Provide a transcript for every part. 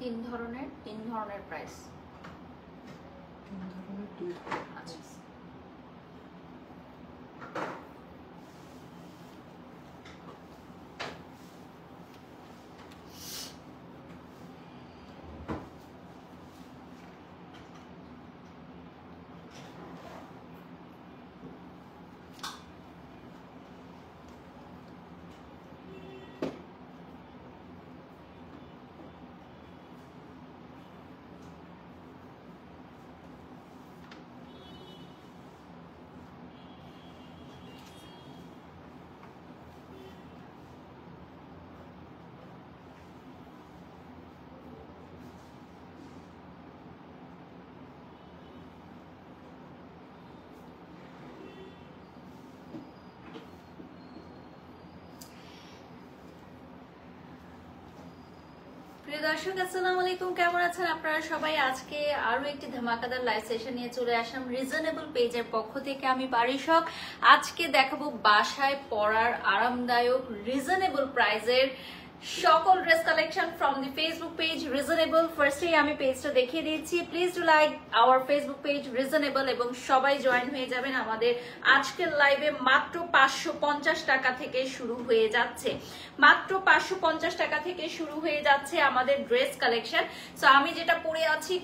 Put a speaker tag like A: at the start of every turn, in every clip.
A: তিন ধরনের প্রাইস। আচ্ছা প্রিয় দর্শক, আসসালামু আলাইকুম, কেমন আছেন আপনারা সবাই? আজকে আরো একটি ধামাকাদার লাইভ সেশন নিয়ে চলে আসলাম রিজনেবল পেজের পক্ষ থেকে। আমি বারিশক। আজকে দেখাবো বাসায় পরার আরামদায়ক রিজনেবল প্রাইজের সকল dress collection from the Facebook page reasonable. ফার্স্টেই আমি পেজটা দেখিয়ে দিচ্ছি। Please do like our Facebook page reasonable এবং সবাই জয়েন হয়ে যাবেন আমাদের আজকের লাইভে। মাত্র 550 টাকা থেকে শুরু হয়ে যাচ্ছে, মাত্র 550 টাকা থেকে শুরু হয়ে যাচ্ছে আমাদের ড্রেস কালেকশন। সো আমি যেটা পরে আছি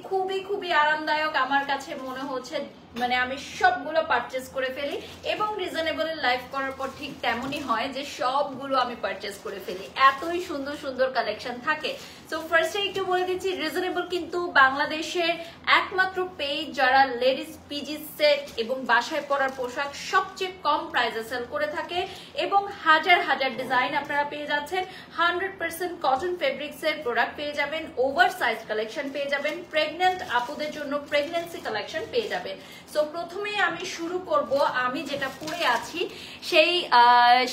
A: খুবই আরামদায়ক, আমার কাছে মনে হচ্ছে মানে আমি সবগুলো পারচেজ করে ফেলি এবং রিজনেবল লাইভ করার পর ঠিক তেমনই হয় যে সবগুলো আমি পারচেজ করে ফেলি, এতই সুন্দর কালেকশন থাকে। সো ফার্স্টে একটু বলে দিচ্ছি, রিজনেবল কিন্তু বাংলাদেশের একমাত্র পেজ যারা লেডিস পিজি সেট এবং বাসায় পরার পোশাক সবচেয়ে কম প্রাইসে সেল করে থাকে এবং হাজার ডিজাইন আপনারা পেয়ে যাচ্ছেন। 100% কটন ফেব্রিক্স এর প্রোডাক্ট পেয়ে যাবেন, ওভার সাইজ কালেকশন পেয়ে যাবেন, প্রেগন্যান্ট আপুদের জন্য প্রেগন্যান্সি কালেকশন পেয়ে যাবেন। সো প্রথমে আমি শুরু করব আমি যেটা পরে আছি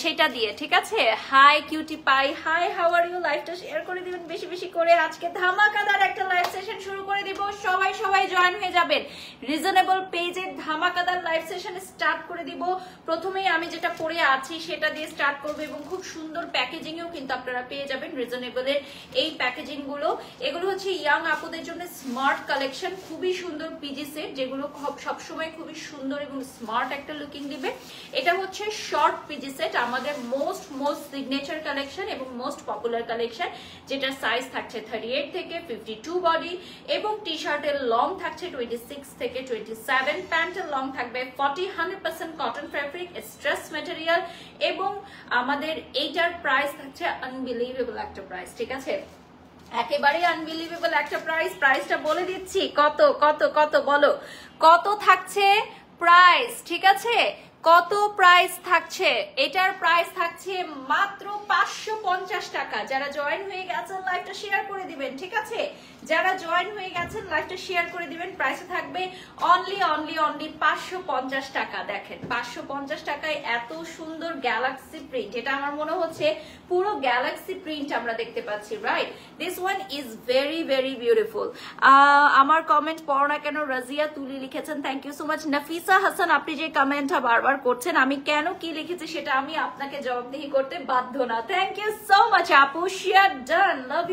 A: সেটা দিয়ে, ঠিক আছে? Hi cutie pie, hi how are you? লাইভটা শেয়ার করে দিবেন বেশি করে। আজকে ধামাকাদার একটা লাইভ সেশন শুরু করে দিব, সবাই জয়েন হয়ে যাবেন। রিজনেবল পেজের ধামাকাদার লাইভ সেশন স্টার্ট করে দিব। প্রথমেই আমি যেটা পরে আছি সেটা দিয়ে স্টার্ট করব এবং খুব সুন্দর প্যাকেজিংও কিন্তু আপনারা পেয়ে যাবেন রিজনেবলের এই প্যাকেজিং গুলো। এগুলো হচ্ছে ইয়াং আপুদের জন্য স্মার্ট কালেকশন, খুবই সুন্দর পিজি সেট যেগুলো সবসময় খুবই সুন্দর এবং স্মার্ট একটা লুকিং দিবে। এটা হচ্ছে শর্ট পিজি সেট, আমাদের মোস্ট সিগনেচার কালেকশন এবং মোস্ট পপুলার কালেকশন, যেটা সাইজ থাকছে 38 থেকে 52 বডি এবং টি শার্টের লং থাকছে 26 থেকে 27, প্যান্টের লং থাকবে 40, 100% কটন ফ্যাব্রিক, স্ট্রেস ম্যাটেরিয়াল এবং আমাদের এইটার প্রাইস থাকছে আনবিলিভেবল একটা প্রাইস, ঠিক আছে? একেবারে আনবিলিভেবল একটা প্রাইসটা বলে দিচ্ছি। কত বলো, কত থাকছে প্রাইস, ঠিক আছে? কত প্রাইস থাকছে? এটার প্রাইস থাকছে মাত্র 550 টাকা। যারা জয়েন হয়ে গেছেন লাইভটা শেয়ার করে দিবেন, ঠিক আছে? যারা জয়েন হয়ে গেছেন লাইভটা শেয়ার করে দিবেন। প্রাইসে থাকবে অনলি 550 টাকা। দেখেন 550 টাকায় এত সুন্দর গ্যালাক্সি প্রিন্ট, এটা আমার মনে হচ্ছে পুরো গ্যালাক্সি প্রিন্ট আমরা দেখতে পাচ্ছি, right? This one is very beautiful. আমার কমেন্ট পড়ো না কেন? রাজিয়া তুলি লিখেছেন, thank you so much. Nafisa Hasan, আপনি যে কমেন্টটা বারবার করছেন, আমি কেন কি লিখেছি সেটা আমি আপনাকে জবাবদিহি করতে বাধ্য না। থ্যাংক ইউ সো মাচ আপু, share done, love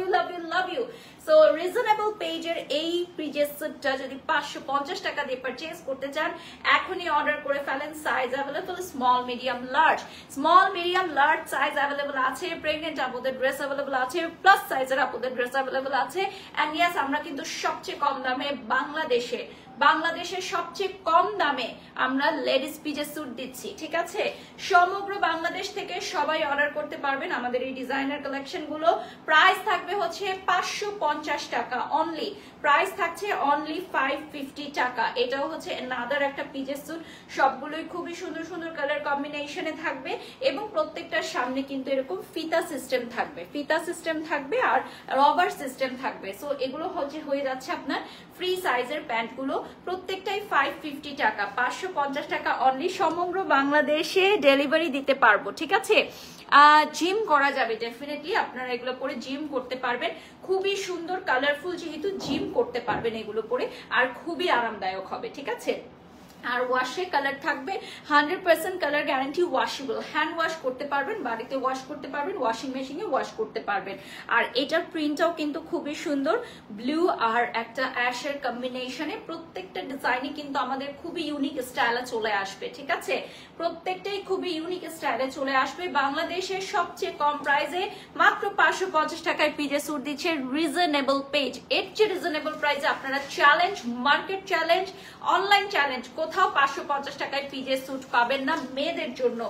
A: you. So reasonable পেজের এই পিজের সেটটা যদি 550 টাকা দিয়ে পারচেজ করতে চান, এখনই অর্ডার করে ফেলেন। Size available small medium large size available আছে। প্রেগনেন্ট আপুদের ড্রেস অ্যাভেলেবল আছে, প্লাস সাইজের আপুদের ড্রেস অ্যাভেলেবল আছে। এন্ড ইয়েস, আমরা কিন্তু সবচেয়ে কম দামে বাংলাদেশের সবচেয়ে কম দামে আমরা লেডিস পিজে স্যুট দিচ্ছি, ঠিক আছে? সমগ্র বাংলাদেশ থেকে সবাই অর্ডার করতে পারবেন আমাদের এই ডিজাইনার কালেকশন গুলো। প্রাইস থাকবে হচ্ছে 550 টাকা অনলি, প্রাইস থাকছে অনলি 550 টাকা। এটাও হচ্ছে নাদার একটা পিজে স্যুট, সবগুলোই খুবই সুন্দর কালার কম্বিনেশনে থাকবে এবং প্রত্যেকটার সামনে কিন্তু এরকম ফিতা সিস্টেম থাকবে আর রবার সিস্টেম থাকবে। সো এগুলো হয়ে যাচ্ছে আপনার ফ্রি সাইজের প্যান্ট গুলো, প্রত্যেকটাই 550 টাকা। 550 টাকা অনলি, সমগ্র বাংলাদেশে ডেলিভারি দিতে পারবো, ঠিক আছে? জিম করা যাবে ডেফিনেটলি, আপনারা এগুলো পরে জিম করতে পারবেন। খুবই সুন্দর কালারফুল, যেহেতু জিম করতে পারবেন এগুলো পরে, আর খুবই আরামদায়ক হবে, ঠিক আছে? আর ওয়াশে কালার থাকবে 100% colour guarantee, washable, hand wash করতে পারবেন, বাড়িতে ওয়াশ করতে পারবেন, ওয়াশিং মেশিনে ওয়াশ করতে পারবেন। আর এটার প্রিন্টটাও কিন্তু খুবই সুন্দর, ব্লু আর একটা অ্যাশের কম্বিনেশনে। প্রত্যেকটা ডিজাইনই কিন্তু আমাদের খুবই ইউনিক স্টাইলে চলে আসবে, ঠিক আছে? প্রত্যেকটাই খুবই ইউনিক স্টাইলে চলে আসবে। বাংলাদেশের সবচেয়ে কম প্রাইসে মাত্র 550 টাকায় পিজে স্যুট দিচ্ছে রিজনেবল পেজ। এর চেয়ে রিজনেবল প্রাইসে আপনারা challenge, market challenge, online challenge কোথাও 550 টাকায় পিজে স্যুট পাবেন না মেয়েদের জন্য।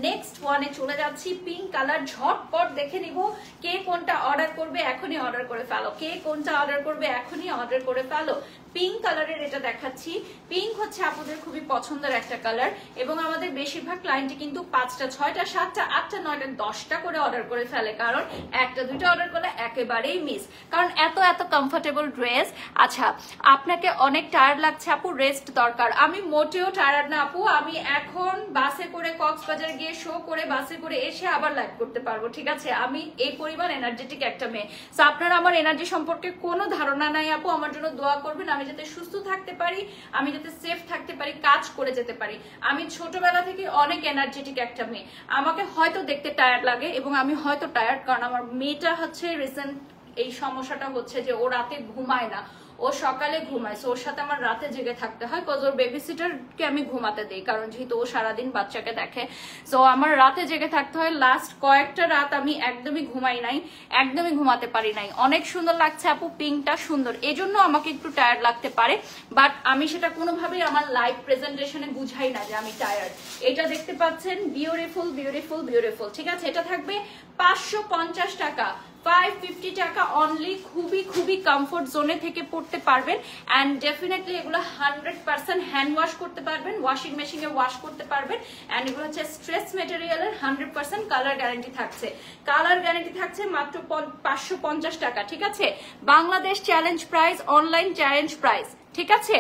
A: নেক্সট ওয়ানে চলে যাচ্ছি, পিঙ্ক কালার। ঝটপট দেখে নিব কে কোনটা অর্ডার করবে, এখনই অর্ডার করে ফেলো। কে কোনটা অর্ডার করবে এখনই অর্ডার করে ফেলো। পিঙ্ক কালারের এটা দেখাচ্ছি। পিঙ্ক হচ্ছে আপনাদের খুবই পছন্দের একটা কালার এবং আমাদের বেশিরভাগ ক্লায়েন্টই কিন্তু 5টা 6টা 7টা 8টা 9টা 10টা করে অর্ডার করে ফেলে, কারণ একটা দুইটা অর্ডার করলে একেবারেই মিস, কারণ এত এত কমফোর্টেবল ড্রেস। আচ্ছা, আপনাকে অনেক টায়ার্ড লাগছে আপু, রেস্ট দরকার। আমি মোটেও টায়ার্ড না আপু, আমি এখন বাসে করে কক্সবাজার গিয়ে শো করে বাসে করে এসে আবার লাইভ করতে পারবো, ঠিক আছে? আমি এই পরিমাণ এনার্জেটিক একটা মেয়ে। তো আপনারা আমার এনার্জি সম্পর্কে কোনো ধারণা নাই আপু, আমার জন্য দোয়া করবেন আমি যাতে সুস্থ থাকতে পারি, আমি যাতে সেফ থাকতে পারি, কাজ করে যেতে পারি। আমি ছোটবেলা থেকে অনেক এনার্জেটিক একটা মেয়ে। আমাকে হয়তো দেখতে টায়ার্ড লাগে এবং আমি হয়তো টায়ার্ড, কারণ আমার মেয়েটা হচ্ছে রিসেন্ট এই সমস্যাটা হচ্ছে যে ও রাতে ঘুমায় না, ও সকালে ঘুমায়। ওর সাথে আমার রাতে জেগে থাকতে হয়, কজ ওর বেবি সিটারকে আমি ঘুমাতে দিই, কারণ যেহেতু ও সারাদিন বাচ্চাকে দেখে। সো আমার রাতে জেগে থাকতে হয়। লাস্ট কয়েকটা রাত আমি একদমই ঘুমাই নাই, একদমই ঘুমাতে পারি নাই। অনেক সুন্দর লাগছে আপু, পিঙ্কটা সুন্দর, এজন্য আমাকে একটু টায়ার্ড লাগতে পারে, বাট আমি সেটা কোনোভাবেই আমার লাইভ প্রেজেন্টেশনে বুঝাই না যে আমি টায়ার্ড। এটা দেখতে পাচ্ছেন, বিউটিফুল বিউটিফুল বিউটিফুল, ঠিক আছে? এটা থাকবে 550 টাকা, 550 টাকা অনলি। খুবই খুবই কমফোর্ট জোনে থেকে পড়তে পারবেন অ্যান্ড ডেফিনেটলি এগুলো 100% হ্যান্ড ওয়াশ করতে পারবেন, ওয়াশিং মেশিনে ওয়াশ করতে পারবেন। অ্যান্ড এগুলো হচ্ছে স্ট্রেস মেটেরিয়ালের, 100% কালার গ্যারান্টি থাকছে। কালার গ্যারান্টি থাকছে মাত্র 550 টাকা, ঠিক আছে? Bangladesh challenge price, online challenge price, ঠিক আছে?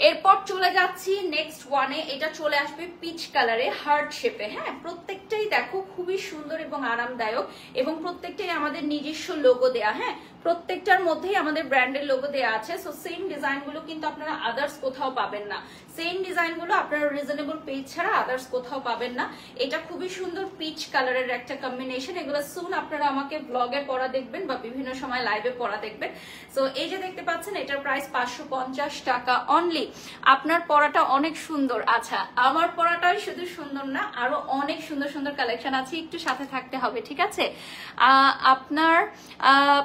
A: এরপর চলে যাচ্ছি নেক্সট ওয়ানে। এটা চলে আসবে পিচ কালারে, হার্ট শেপে। হ্যাঁ, প্রত্যেকটাই দেখো খুবই সুন্দর এবং আরামদায়ক এবং প্রত্যেকটাই আমাদের নিজস্ব লোগো দেয়া। হ্যাঁ, প্রত্যেকটার মধ্যেই আমাদের ব্র্যান্ডের লোগো দেয়া আছে। সো সেম ডিজাইন গুলো কিন্তু আপনারা আদার্স কোথাও পাবেন না। সেম ডিজাইন গুলো আপনারা রিজনেবল পেজ ছাড়া আদার্স কোথাও পাবেন না। এটা খুবই সুন্দর পিচ কালারের একটা কম্বিনেশন। এগুলো সুন আপনারা আমাকে ব্লগে পড়া দেখবেন বা বিভিন্ন সময় লাইভে পড়া দেখবেন। সো এই যে দেখতে পাচ্ছেন, এটার প্রাইস 550 টাকা অনলি। আপনার পড়াটা অনেক সুন্দর। আচ্ছা, আমার পড়াটাই শুধু সুন্দর না, আরো অনেক সুন্দর সুন্দর কালেকশন আছে, একটু সাথে থাকতে হবে, ঠিক আছে? আপনার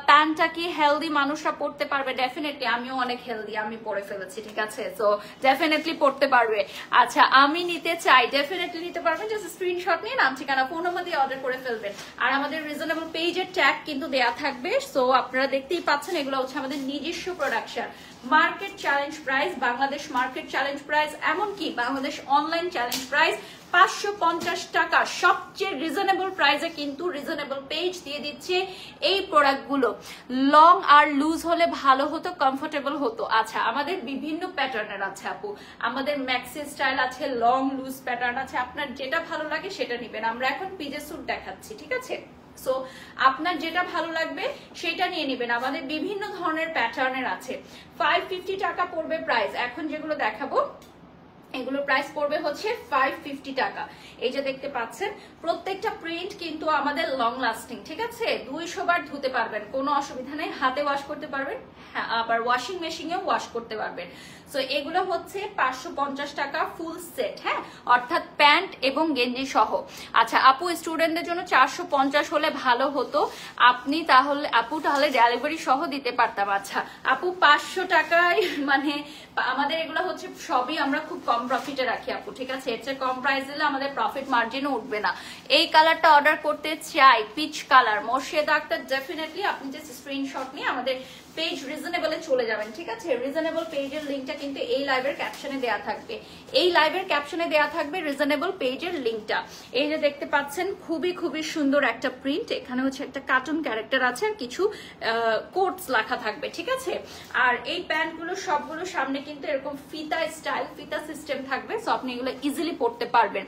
A: প্যান্টটা কি হেলদি মানুষরা পড়তে পারবে? ডেফিনেটলি, আমিও অনেক হেলদি, আমি পরে ফেলেছি, ঠিক আছে? সো ডেফিনেটলি পড়তে পারবে। আচ্ছা, আমি নিতে চাই, ডেফিনেটলি নিতে পারবেন। জাস্ট স্ক্রিনশট নিয়ে নাম ঠিকানা ফোন নাম্বার দিয়ে অর্ডার করে ফেলবেন। আর আমাদের রিজনেবল পেজের ট্যাগ কিন্তু দেয়া থাকবে। সো আপনারা দেখতেই পাচ্ছেন, এগুলো হচ্ছে আমাদের নিজস্ব production. Market challenge price, Bangladesh market challenge price, এমনকি বাংলাদেশ অনলাইন চ্যালেঞ্জ প্রাইস 550 টাকা। সবচেয়ে রিজনেবল প্রাইসে কিন্তু রিজনেবল পেজ দিয়ে দিচ্ছে এই প্রোডাক্টগুলো। লং আর লুজ হলে ভালো হতো, কমফোর্টেবল হতো। আচ্ছা, আমাদের বিভিন্ন প্যাটার্নের আছে আপু, আমাদের ম্যাক্সি স্টাইল আছে, লং লুজ প্যাটার্ন আছে। আপনার যেটা ভালো লাগে সেটা নেবেন। আমরা এখন পিজে স্যুট দেখাচ্ছি, ঠিক আছে? সো আপনার যেটা ভালো লাগবে সেটা নিয়ে নেবেন। আমাদের বিভিন্ন ধরনের প্যাটার্নের আছে। 550 টাকা পড়বে প্রাইস। এখন যেগুলো দেখাবো এগুলো প্রাইস পড়বে হচ্ছে 550 টাকা। এই যে দেখতে পাচ্ছেন, প্রত্যেকটা প্রিন্ট কিন্তু আমাদের লং লাস্টিং, ঠিক আছে? 200 বার ধুতে পারবেন, কোনো অসুবিধা নেই। হাতে ওয়াশ করতে পারবেন, হ্যাঁ, আবার ওয়াশিং মেশিনেও ওয়াশ করতে পারবেন। সো এগুলো হচ্ছে 550 টাকা ফুল সেট। হ্যাঁ, অর্থাৎ প্যান্ট এবং গেঞ্জি সহ। আচ্ছা আপু, স্টুডেন্টদের জন্য 450 হলে ভালো হতো। আপনি তাহলে আপু তাহলে ডেলিভারি সহ দিতে পারতাম। আচ্ছা আপু, 500 টাকায় মানে আমাদের এগুলো হচ্ছে সবই আমরা খুব কম প্রফিটে রাখি আপু, ঠিক আছে? এর চেয়ে কম প্রাইস দিলে আমাদের প্রফিট মার্জিনও উঠবে না। এই কালারটা অর্ডার করতে চাই, peach colour, Morshed Akter. Definitely আপনি যে স্ক্রিনশট নিয়ে আমাদের পেজ রিজনেবলে চলে যাবেন, ঠিক আছে? রিজনেবল পেজের লিঙ্কটা কিন্তু এই লাইভের ক্যাপশনে দেয়া থাকবে। এই লাইভের ক্যাপশনে দেয়া থাকবে রিজনেবল পেজের লিঙ্কটা। এই যে দেখতে পাচ্ছেন, খুবই খুবই সুন্দর একটা প্রিন্ট। এখানে হচ্ছে একটা কার্টুন ক্যারেক্টার আছে আর কিছু কোটস লেখা থাকবে, ঠিক আছে? আর এই প্যান্টগুলো সবগুলো সামনে কিন্তু এরকম ফিতা স্টাইল, ফিতা সিস্টেম থাকবে। সো আপনি এগুলো ইজিলি পড়তে পারবেন।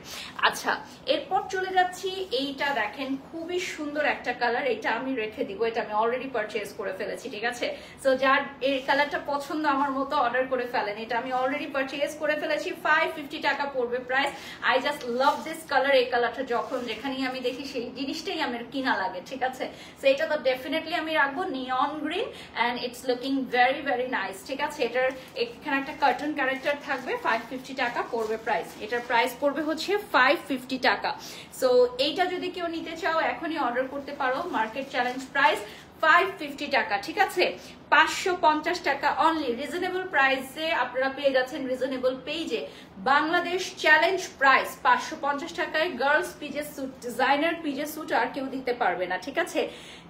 A: আচ্ছা, এরপর চলে যাচ্ছি, এইটা দেখেন খুবই সুন্দর একটা কালার। এটা আমি রেখে দিব, এটা আমি অলরেডি পারচেজ করে ফেলেছি, ঠিক আছে? সো যার এই কালারটা পছন্দ আমার মতো অর্ডার করে ফেলেন। এটা আমি অলরেডি পারচেজ করে ফেলেছি, 550 টাকা পড়বে price. I just love this colour. এই কালারটা যখন যেখানেই আমি দেখি সেই জিনিসটাই আমার কিনা লাগে, ঠিক আছে। সো এটা তো ডেফিনেটলি আমি রাখবো নিয়ন green and it's looking very very nice, ঠিক আছে। এটার এখানে একটা কার্টুন ক্যারেক্টার থাকবে, 550 টাকা পড়বে প্রাইস। এটার প্রাইস পড়বে হচ্ছে 550 টাকা। সো এইটা যদি কেউ নিতে চাও এখনই অর্ডার করতে পারো। মার্কেট চ্যালেঞ্জ প্রাইস 550 টাকা, ঠিক আছে। 550 টাকা অনলি রিজনেবল প্রাইসে আপনারা পেয়ে যাচ্ছেন রিজনেবল পেজে। বাংলাদেশ চ্যালেঞ্জ প্রাইস 550 টাকায় girls PJ suit, designer PJ suit আর কেউ দিতে পারবে না, ঠিক আছে।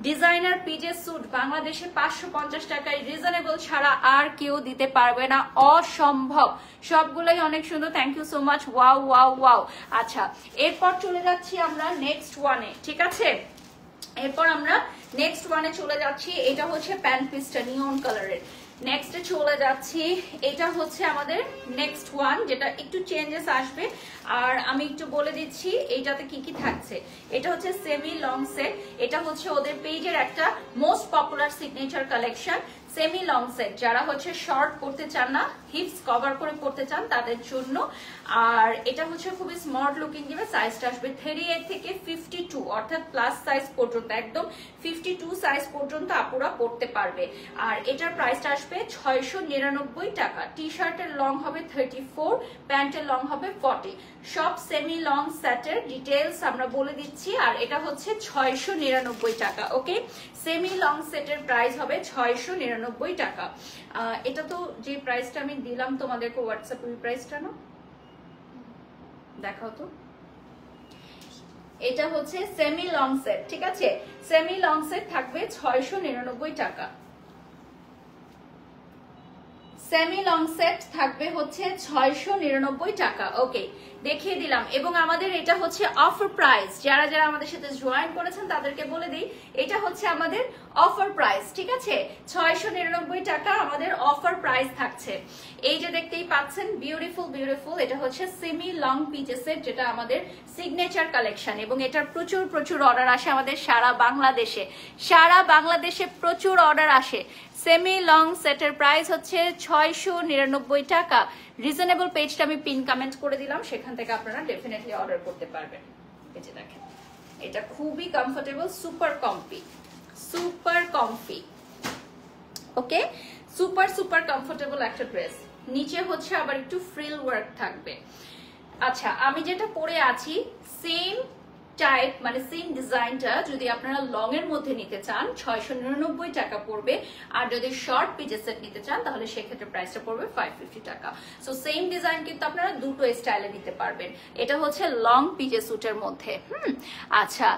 A: ডিজাইনার পিজে স্যুট বাংলাদেশে 550 টাকায় রিজনেবল ছাড়া আর কেউ দিতে পারবে না, অসম্ভব। সবগুলোই অনেক সুন্দর, thank you so much. Wow wow wow. আচ্ছা, এরপর চলে যাচ্ছি আমরা নেক্সট ওয়ানে, ঠিক আছে। এরপর আমরা নেক্সট ওয়ানে চলে যাচ্ছি। এটা হচ্ছে প্যান্ট পিসটা নিয়ন কালারের। নেক্সটে চলে যাচ্ছি, এটা হচ্ছে আমাদের নেক্সট ওয়ান, যেটা একটু চেঞ্জেস আসবে। আর আমি একটু বলে দিচ্ছি এইটাতে কি কি থাকছে। এটা হচ্ছে সেমি লং সেট। এটা হচ্ছে ওদের পেজের একটা most popular signature collection, semi long set. যারা হচ্ছে শর্ট পড়তে চান না, হিপস কভার করে পড়তে চান তাদের জন্য। আর এটা হচ্ছে খুবই স্মার্ট লুকিং দিবে। সাইজটা আসবে 38 থেকে 52, অর্থাৎ প্লাস সাইজ পর্যন্ত, একদম 52 সাইজ পর্যন্ত আপুরা পড়তে পারবে। আর এটার প্রাইসটা আসবে 699 টাকা। টি শার্টের লং হবে 34, প্যান্টের লং হবে 40। সব সেমি লং সেটের ডিটেলস আমরা বলে দিচ্ছি। আর এটা হচ্ছে 699 টাকা, ওকে। সেমি লং সেটের প্রাইস হবে 699 টাকা। এটা তো যে প্রাইসটা আমি দিলাম তোমাদেরকে হোয়াটসঅ্যাপ, ওই প্রাইসটা না, দেখাও তো। এটা হচ্ছে সেমি লং সেট, ঠিক আছে। সেমি লং সেট থাকবে 699 টাকা। সেমি লং সেট থাকবে হচ্ছে 699 টাকা, ওকে, দেখিয়ে দিলাম। এবং আমাদের এটা হচ্ছে অফার প্রাইস। যারা যারা আমাদের সাথে জয়েন করেছেন তাদেরকে বলে দিই, এটা হচ্ছে আমাদের অফার প্রাইস, ঠিক আছে। 699 টাকা আমাদের অফার প্রাইস থাকছে। এই যে দেখতেই পাচ্ছেন, বিউটিফুল বিউটিফুল। এটা হচ্ছে সেমি লং পিচে সেট, যেটা আমাদের সিগনেচার কালেকশন। এবং এটার প্রচুর প্রচুর অর্ডার আসে আমাদের সারা বাংলাদেশে। সারা বাংলাদেশে প্রচুর অর্ডার আসে। সেমি লং সেটের প্রাইস হচ্ছে 699 টাকা। রিজনেবল পেজটা আমি পিন কমেন্ট করে দিলাম, সেখান থেকে আপনারা ডেফিনেটলি অর্ডার করতে পারবেন। এই যে দেখেন, এটা খুবই comfortable, super comfy, super comfy, okay. Super super comfortable একটা ড্রেস। নিচে হচ্ছে আবার একটু ফ্রিল ওয়ার্ক থাকবে। আচ্ছা, আমি যেটা পরে আছি সেম টাইপ, মানে সেম ডিজাইনটা যদি আপনারা লং এর মধ্যে নিতে চান 699 টাকা পড়বে। আর যদি শর্ট পিজে সেট নিতে চান তাহলে সেক্ষেত্রে প্রাইসটা পড়বে 550 টাকা। সো সেম ডিজাইন কিন্তু আপনারা দুটো স্টাইলে নিতে পারবেন। এটা হচ্ছে লং পিজে স্যুটের মধ্যে। আচ্ছা,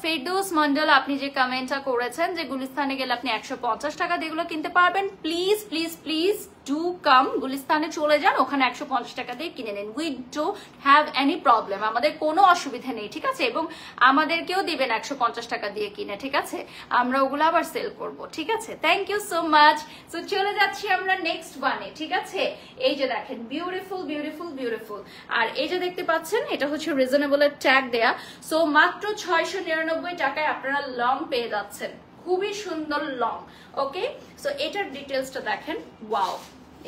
A: ফেরদৌস মন্ডল, আপনি যে কমেন্টটা করেছেন যে গুলিস্তানে গেলে আপনি 150 টাকা দিয়ে এগুলো কিনতে পারবেন, please please please do come, গুলিস্তানে চলে যান, ওখানে 150 টাকা দিয়ে কিনে নেন। We don't have any problem, আমাদের কোনো অসুবিধা নেই, ঠিক আছে। এবং আমাদেরকেও দিবেন 150 টাকা দিয়ে কিনে, ঠিক আছে। আমরা ওগুলো আবার সেল করব, ঠিক আছে। Thank you so much. So চলে যাচ্ছি আমরা নেক্সট ওয়ানে, ঠিক আছে। এই যে দেখেন, বিউটিফুল বিউটিফুল বিউটিফুল। আর এই যে দেখতে পাচ্ছেন, এটা হচ্ছে রিজনেবলের ট্যাগ দেয়া। সো মাত্র 699 টাকায় আপনারা লং পেয়ে যাচ্ছেন, খুবই সুন্দর লং, ওকে। সো এটার ডিটেলসটা দেখেন, ওয়াও।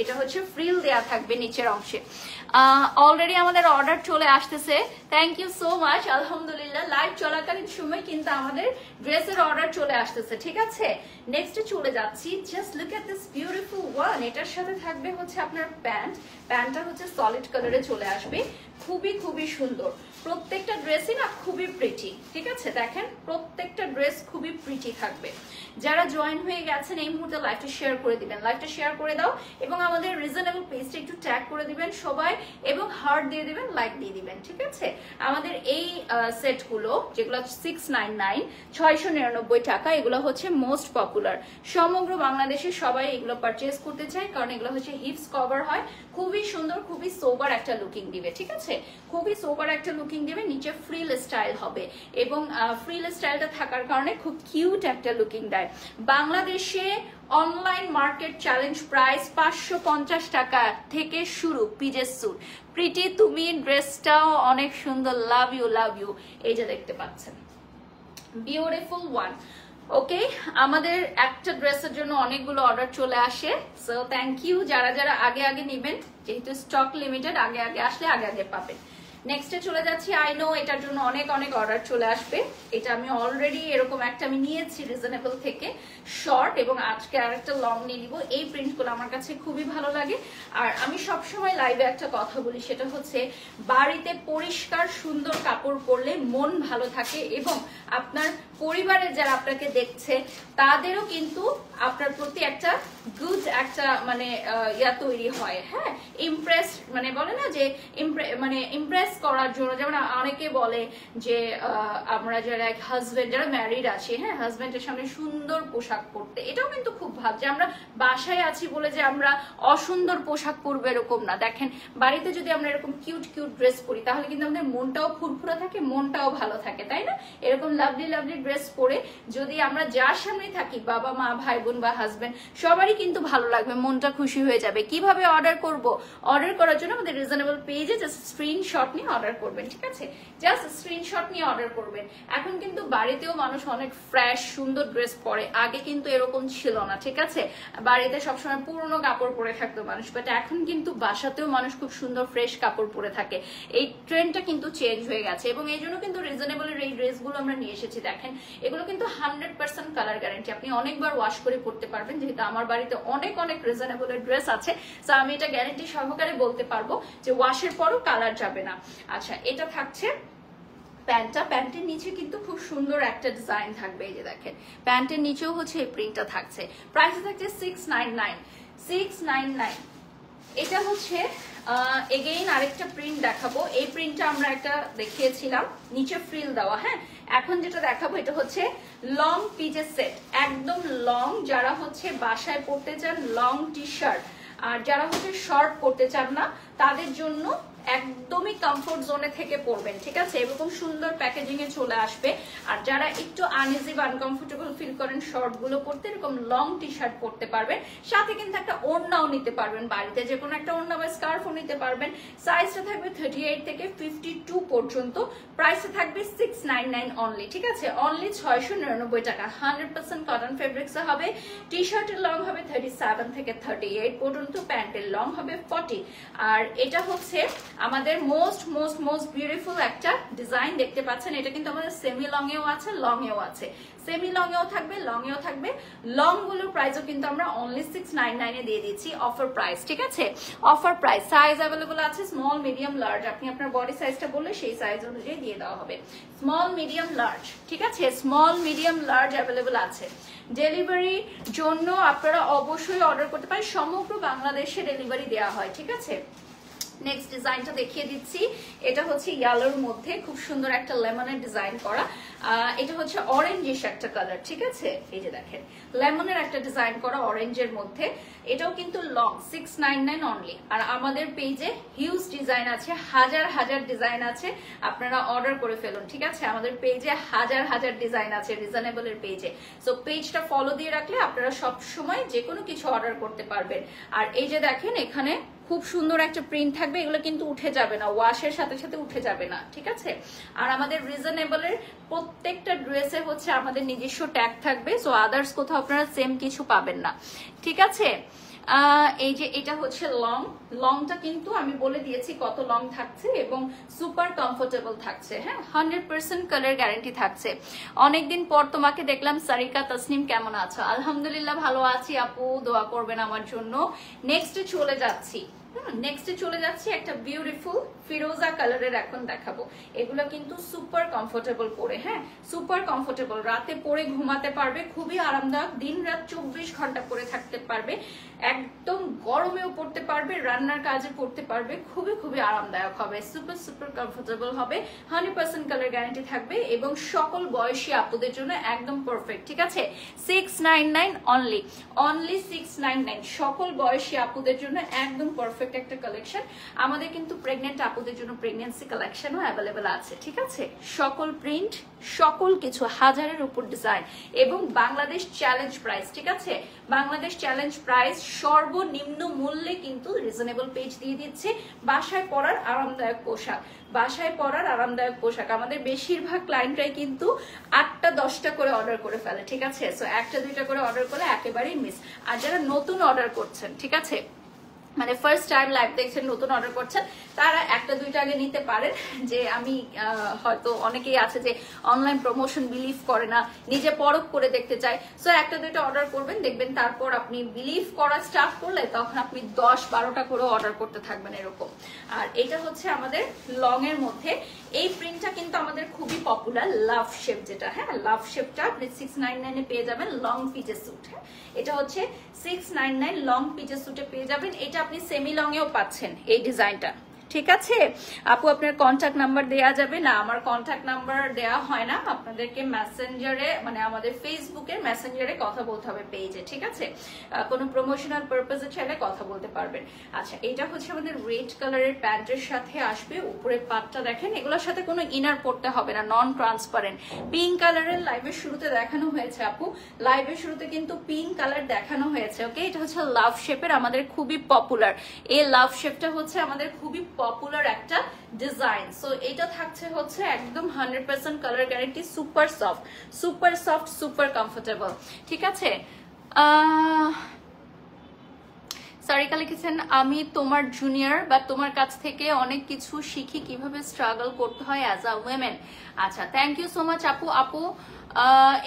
A: এটা হচ্ছে ফ্রিল দেয়া থাকবে নিচের অংশে। অলরেডি আমাদের অর্ডার চলে আসতেছে, থ্যাংক ইউ সো মাচ। আলহামদুলিল্লাহ, লাইভ চলাকালীন সময় কিন্তু আমাদের ড্রেসের অর্ডার চলে আসতেছে, ঠিক আছে। নেক্সটে চলে যাচ্ছি, just look at this beautiful one. এটার সাথে থাকবে হচ্ছে আপনার প্যান্ট। প্যান্টটা হচ্ছে সলিড কালারে চলে আসবে, খুবই খুবই সুন্দর। প্রত্যেকটা ড্রেসই না খুবই প্রিটি, ঠিক আছে। দেখেন, প্রত্যেকটা ড্রেস খুবই প্রিটি থাকবে। যারা জয়েন হয়ে গেছেন এই মুহূর্তে লাইভটা শেয়ার করে দিবেন, লাইভটা শেয়ার করে দাও। এবং আমাদের রিজনেবল পেজটা একটু ট্যাগ করে দিবেন সবাই, এবং হার্ট দিয়ে দিবেন, লাইক দিয়ে দিবেন, ঠিক আছে। আমাদের এই সেটগুলো যেগুলো 699, 699 টাকা, এগুলো হচ্ছে মোস্ট পপুলার। সমগ্র বাংলাদেশে সবাই এগুলো পারচেজ করতে চায়, কারণ এগুলো হচ্ছে হিপস কভার হয়। খুবই সুন্দর, খুবই সোবার একটা লুকিং দিবে, ঠিক আছে। খুবই সোবার একটা লুকিং দিবে। নিচে ফ্রিল স্টাইল হবে, এবং ফ্রিল স্টাইলটা থাকার কারণে খুব কিউট একটা লুকিং দেয়। বাংলাদেশে অনলাইন মার্কেট চ্যালেঞ্জ প্রাইস 550 টাকা থেকে শুরু পিজেস স্যুট। প্রিটি, তুমি ড্রেসটাও অনেক সুন্দর, লাভ ইউ লাভ ইউ। এই যে দেখতে পাচ্ছেন, বিউটিফুল ওয়ান। ওকে, আমাদের একটা ড্রেসের জন্য অনেকগুলো অর্ডার চলে আসে, সো থ্যাংক ইউ যারা যারা আগে আগে নেবেন, যেহেতু স্টক লিমিটেড, আগে আগে আসলে আগে আগে পাবেন। নেক্সটে চলে যাচ্ছি। আই নো এটার জন্য অনেক অনেক অর্ডার চলে আসবে। এটা আমি অলরেডি এরকম একটা আমি নিয়েছি রিজনেবল থেকে শর্ট, এবং আজকে আরেকটা লং নিয়ে নিব। এই প্রিন্টগুলো আমার কাছে খুবই ভালো লাগে। আর আমি সবসময় লাইভে একটা কথা বলি, সেটা হচ্ছে বাড়িতে পরিষ্কার সুন্দর কাপড় পরলে মন ভালো থাকে, এবং আপনার পরিবারের যারা আপনাকে দেখছে তাদেরও কিন্তু আপনার প্রতি একটা গুড একটা মানে ইয়া তৈরি হয়, হ্যাঁ, ইমপ্রেস, মানে বলে না যে মানে ইমপ্রেস করার জন্য। যেমন অনেকে বলে যে আমরা যারা এক হাজবেন্ড, যারা ম্যারিড আছি, হ্যাঁ, হাজবেন্ডের সামনে সুন্দর পোশাক পরতে, এটাও কিন্তু খুব ভাব যে আমরা বাসায় আছি বলে যে আমরা অসুন্দর পোশাক পরবো এরকম না। দেখেন বাড়িতে যদি আমরা এরকম কিউট কিউট ড্রেস পরি তাহলে কিন্তু আমাদের মনটাও ফুরফুরা থাকে, মনটাও ভালো থাকে, তাই না? এরকম লাভলি লাভলি ড্রেস পরে যদি আমরা যার সামনে থাকি, বাবা মা ভাই বোন বা হাজবেন্ড, সবারই কিন্তু ভালো লাগবে, মনটা খুশি হয়ে যাবে। কিভাবে অর্ডার করব? অর্ডার করার জন্য আমাদের রিজনেবল পেজে জাস্ট স্ক্রিনশট নিয়ে অর্ডার করবেন, ঠিক আছে? জাস্ট স্ক্রিনশট নিয়ে অর্ডার করবেন। এখন কিন্তু বাড়িতেও মানুষ অনেক ফ্রেশ সুন্দর ড্রেস পরে, আগে কিন্তু এরকম ছিল না, ঠিক আছে? বাড়িতে সবসময় পুরনো কাপড় পরে থাকতো মানুষ, বাট এখন কিন্তু বাসাতেও মানুষ খুব সুন্দর ফ্রেশ কাপড় পরে থাকে। এই ট্রেন্ডটা কিন্তু চেঞ্জ হয়ে গেছে, এবং এই জন্য কিন্তু রিজনেবলের এই ড্রেসগুলো আমরা নিয়ে এসেছি। দেখেন এগুলো কিন্তু 100% কালার গ্যারান্টি, আপনি অনেকবার ওয়াশ করে পরতে পারবেন। যেহেতু আমার বাড়িতে অনেক অনেক রিজনেবলের ড্রেস আছে, তো আমি এটা গ্যারান্টি সহকারে বলতে পারবো যে ওয়াশের পরও কালার যাবে না। আচ্ছা, এটা থাকছে প্যান্টটা। প্যান্টের নিচে কিন্তু খুব সুন্দর একটা ডিজাইন থাকবে, এই যে দেখেন প্যান্টের নিচেও হচ্ছে এই প্রিন্টটা থাকছে। প্রাইস থাকছে 699। এটা হচ্ছে এগেইন আরেকটা প্রিন্ট দেখাবো। এই প্রিন্টটা আমরা একটা দেখিয়েছিলাম, নিচে ফ্রিল দেওয়া, হ্যাঁ। এখন যেটা দেখাবো এটা হচ্ছে লং পিজের সেট, একদম লং, যারা হচ্ছে বাসায় পরতে চান লং টি শার্ট, আর যারা হচ্ছে শর্ট পরতে চান না তাদের জন্য একদমই কমফোর্ট জোনে থেকে পরবেন, ঠিক আছে? এরকম সুন্দর প্যাকেজিং এ চলে আসবে। আর যারা একটু আনইজি বা আনকমফোর্টেবল ফিল করেন শর্ট গুলো পরতে, এরকম লং টি শার্ট পরতে পারবেন। সাথে কিন্তু একটা ওড়নাও নিতে পারবেন, বাড়িতে যে কোনো একটা ওড়না বা স্কার্ফও নিতে পারবেন। সাইজটা থাকবে 38 থেকে 52 পর্যন্ত। প্রাইসটা থাকবে 699 অনলি, ঠিক আছে? অনলি 699 টাকা। 100% কটন ফেব্রিক্স হবে। টি শার্টের লং হবে 37 থেকে 38 পর্যন্ত, প্যান্টের লং হবে 40। আর এটা হচ্ছে আমাদের মোস্ট মোস্ট মোস্ট বিউটিফুল একটা ডিজাইন দেখতে পাচ্ছেন। এটা কিন্তু আমাদের সেমি লং এও আছে, লং এও আছে, সেমি লং এও থাকবে, লং এও থাকবে। লং গুলোর প্রাইসও কিন্তু আমরা অনলি 699 এ দিয়ে দিচ্ছি, অফার প্রাইস, ঠিক আছে? Offer price. সাইজ অ্যাভেলেবল আছে স্মল, মিডিয়াম, লার্জ। আপনি আপনার বডি সাইজটা বললে সেই সাইজ অনুযায়ী দিয়ে দেওয়া হবে। স্মল, মিডিয়াম, লার্জ, ঠিক আছে? স্মল, মিডিয়াম, লার্জ অ্যাভেলেবল আছে। ডেলিভারির জন্য আপনারা অবশ্যই অর্ডার করতে পারেন, সমগ্র বাংলাদেশে ডেলিভারি দেওয়া হয়, ঠিক আছে? নেক্সট ডিজাইনটা দেখিয়ে দিচ্ছি। এটা হচ্ছে ইয়েলোর মধ্যে খুব সুন্দর একটা লেমনের ডিজাইন করা। এটা হচ্ছে অরেঞ্জিশ একটা কালার, ঠিক আছে? এই যে দেখেন লেমনের একটা ডিজাইন করা অরেঞ্জের মধ্যে। এটাও কিন্তু লং, 699 অনলি। আর আমাদের পেজে হিউজ ডিজাইন আছে, হাজার হাজার ডিজাইন আছে, আপনারা অর্ডার করে ফেলুন, ঠিক আছে? আমাদের পেজে হাজার হাজার ডিজাইন আছে রিজনেবলের পেজে। সো পেজটা ফলো দিয়ে রাখলে আপনারা সব সময় যে কোনো কিছু অর্ডার করতে পারবেন। আর এই যে দেখেন এখানে খুব সুন্দর একটা প্রিন্ট থাকবে, এগুলো কিন্তু উঠে যাবে না, ওয়াশের সাথে সাথে উঠে যাবে না, ঠিক আছে? আর আমাদের রিজনেবলের প্রত্যেকটা ড্রেসে হচ্ছে আমাদের নিজস্ব ট্যাগ থাকবে, সো আদার্স কোথাও আপনারা সেম কিছু পাবেন না, ঠিক আছে? এই যে এটা হচ্ছে লং, লংটা কিন্তু আমি বলে দিয়েছি কত লং থাকছে, এবং সুপার কমফোর্টেবল থাকছে, হ্যাঁ। 100% কালার গ্যারান্টি থাকছে। অনেকদিন পর তোমাকে দেখলাম সারিকা। তাসনিম কেমন আছো? আলহামদুলিল্লাহ ভালো আছি আপু, দোয়া করবেন আমার জন্য। নেক্সটে চলে যাচ্ছি, নেক্সটে চলে যাচ্ছি একটা বিউটিফুল ফিরোজা কালারের এখন দেখাবো। এগুলো কিন্তু সুপার কমফোর্টেবল পরে, হ্যাঁ, সুপার কমফোর্টেবল, রাতে পরে ঘুমাতে পারবে, খুবই আরামদায়ক, দিন রাত 24 ঘন্টা পরে থাকতে পারবে, একদম গরমেও পড়তে পারবে, রান্নার কাজে পড়তে পারবে, খুবই খুবই আরামদায়ক হবে, সুপার সুপার কমফোর্টেবল হবে। 100% কালার গ্যারান্টি থাকবে, এবং সকল বয়সী আপুদের জন্য একদম পারফেক্ট, ঠিক আছে? 699 অনলি, অনলি 699, সকল বয়সী আপুদের জন্য একদম পারফেক্ট একটা কালেকশন। আমাদের কিন্তু প্রেগনেন্ট আপুদের জন্য প্রেগন্যান্সি কালেকশনও অ্যাভেলেবেল আছে, ঠিক আছে? সকল প্রিন্ট, সকল কিছু, হাজারের উপর ডিজাইন, এবং বাংলাদেশ চ্যালেঞ্জ প্রাইস, ঠিক আছে? বাংলাদেশ চ্যালেঞ্জ প্রাইস, সর্বনিম্ন মূল্যে কিন্তু রিজনেবল পেজ দিয়ে দিচ্ছে বাসায় পরার আরামদায়ক পোশাক। বাসায় পরার আরামদায়ক পোশাক। আমাদের বেশিরভাগ ক্লায়েন্টরাই কিন্তু 8টা 10টা করে অর্ডার করে ফেলে, ঠিক আছে? সো 1টা 2টা করে অর্ডার করলে একেবারেই মিস। আর যারা নতুন অর্ডার করছেন, ঠিক আছে, মানে ফার্স্ট টাইম লাইভ দেখছেন, নতুন অর্ডার করছেন, তারা 1টা 2টা আগে নিতে পারেন। যে আমি হয়তো অনেকেই আছে যে অনলাইন প্রমোশন বিলিভ করে না, নিজে পরখ করে দেখতে চায়, সো 1টা 2টা অর্ডার করবেন, দেখবেন তারপর আপনি বিলিভ করা স্টার্ট করলে তখন আপনি 10-12টা করে অর্ডার করতে থাকবেন এরকম। আর এটা হচ্ছে আমাদের লং এর মধ্যে, এই প্রিন্টটা কিন্তু আমাদের খুবই পপুলার, লাভ শেপ যেটা, হ্যাঁ লাভ শেপটা আপনি 699 এ পেয়ে যাবেন লং পিচের স্যুট। হ্যাঁ এটা হচ্ছে 699 লং পিচের স্যুটে পেয়ে যাবেন। এটা আপনি সেমি লং এও পাচ্ছেন এই ডিজাইনটা, ঠিক আছে? আপু আপনার কন্ট্যাক্ট নাম্বার দেয়া যাবে না? আমার কন্ট্যাক্ট নাম্বার দেয়া হয় না, আপনাদেরকে মেসেঞ্জারে মানে আমাদের ফেসবুকের মেসেঞ্জারে কথা বলতে হবে পেজে, ঠিক আছে? কোনো প্রমোশনাল পারপাসে চাইলে কথা বলতে পারবেন। আচ্ছা এটা হচ্ছে আমাদের রেড কালারের প্যান্টের সাথে আসবে, উপরে পাটটা দেখেন, এগুলোর সাথে কোনো ইনার পড়তে হবে না, নন ট্রান্সপারেন্ট। পিঙ্ক কালারের লাইভের শুরুতে দেখানো হয়েছে আপু, লাইভের শুরুতে কিন্তু পিঙ্ক কালার দেখানো হয়েছে, ওকে? এটা হচ্ছে লাভ শেপের, আমাদের খুবই পপুলার এই লাভ শেপটা হচ্ছে আমাদের খুবই পপুলার একটা ডিজাইন। সো এটা থাকছে হচ্ছে একদম 100% colour guarantee, super soft super comfortable, ঠিক আছে? সারিকা লিখেছেন আমি তোমার জুনিয়র বা তোমার কাছ থেকে অনেক কিছু শিখি কিভাবে স্ট্রাগল করতে হয় অ্যাজ আ উইমেন। আচ্ছা থ্যাংক ইউ সো মাচ আপু।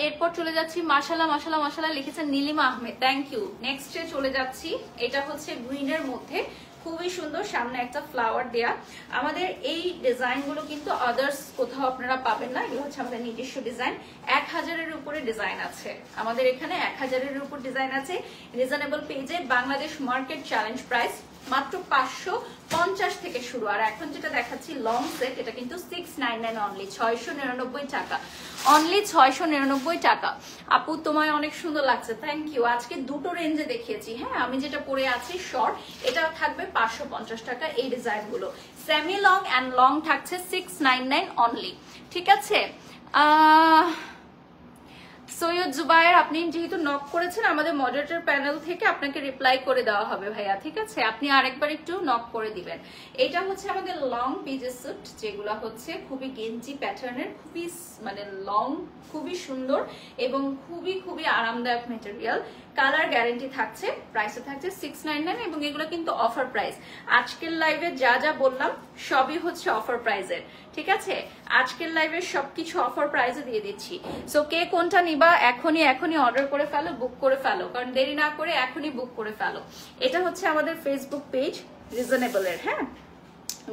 A: এরপর চলে যাচ্ছি, মাশাআল্লাহ লিখেছেন নীলিমা আহমেদ, থ্যাংক ইউ। নেক্সটে চলে যাচ্ছি, এটা হচ্ছে গ্রিনের মধ্যে, খুবই সুন্দর, সামনে একটা ফ্লাওয়ার দেয়া। আমাদের এই ডিজাইনগুলো কিন্তু আদার্স কোথাও আপনারা পাবেন না, এগুলো হচ্ছে আমাদের নিজস্ব ডিজাইন। 1000-এর উপরে ডিজাইন আছে আমাদের এখানে, 1000-এর উপর ডিজাইন আছে। রিজনেবল পেজে বাংলাদেশ মার্কেট চ্যালেঞ্জ প্রাইস মাত্র 550 থেকে শুরু। আর এখন যেটা দেখাচ্ছি লং সেট, এটা কিন্তু 699 অনলি, 699 টাকা, অনলি 699 টাকা। আপু তোমায় অনেক সুন্দর লাগছে, থ্যাংক ইউ। আজকে দুটো রেঞ্জে দেখিয়েছি, হ্যাঁ আমি যেটা পরে আছি শর্ট, এটা থাকবে 550 টাকা। এই ডিজাইনগুলো সেমি লং অ্যান্ড লং থাকছে 699 অনলি, ঠিক আছে? সৈয়দ জুবায়ের, আপনি যেহেতু নক করেছেন আমাদের মডারেটর প্যানেল থেকে আপনাকে রিপ্লাই করে দেওয়া হবে ভাইয়া, ঠিক আছে? আপনি আরেকবার একটু নক করে দিবেন। এটা হচ্ছে আমাদের লং পিজের স্যুট, যেগুলো হচ্ছে খুবই গেঞ্জি প্যাটার্নের, খুবই মানে লং, খুবই সুন্দর এবং খুবই আরামদায়ক মেটেরিয়াল। কালার গ্যারান্টি থাকছে, প্রাইসে থাকছে 699 এবং এগুলো কিন্তু অফার প্রাইস। আজকের লাইভে যা বললাম সবই হচ্ছে অফার প্রাইসের, ঠিক আছে? আজকের লাইভে সবকিছু অফার প্রাইসে দিয়ে দিচ্ছি। সো কে কোনটা নিবা এখনই অর্ডার করে ফেলো, বুক করে ফেলো, কারণ দেরি না করে এখনই বুক করে ফেলো। এটা হচ্ছে আমাদের ফেসবুক পেজ রিজনেবলের, হ্যাঁ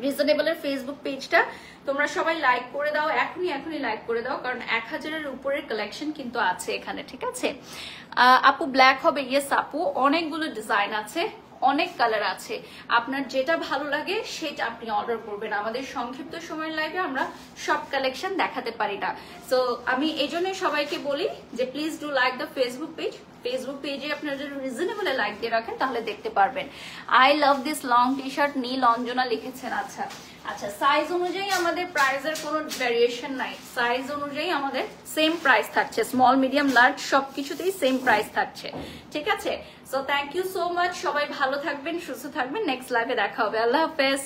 A: রিজনেবলের ফেসবুক পেজটা তোমরা সবাই লাইক করে দাও, এখনই লাইক করে দাও, কারণ 1000-এর উপরের কালেকশন কিন্তু আছে এখানে, ঠিক আছে? আপু ব্ল্যাক হবে? ইয়েস আপু, অনেকগুলো ডিজাইন আছে, অনেক কালার আছে, আপনার যেটা ভালো লাগে সেটা আপনি অর্ডার করবেন। আমাদের সংক্ষিপ্ত সময়ের লাইভে আমরা সব কালেকশন দেখাতে পারি না, সো আমি এই জন্যই সবাইকে বলি যে please do like the Facebook page. Facebook পেজে আপনারা যদি রিজনেবলে লাইক দিয়ে রাখেন তাহলে দেখতে পারবেন। I love this long T shirt, Nil Anjana লিখেছেন। আচ্ছা সাইজ অনুযায়ী আমাদের প্রাইসের কোনো ভ্যারিয়েশন নাই, সাইজ অনুযায়ী আমাদের সেম প্রাইস থাকছে, স্মল মিডিয়াম লার্জ সবকিছুতেই সেম প্রাইস থাকছে, ঠিক আছে? So thank you so much, সবাই ভালো থাকবেন, সুস্থ থাকবেন, নেক্সট লাইভে দেখা হবে, আল্লাহ হাফেজ।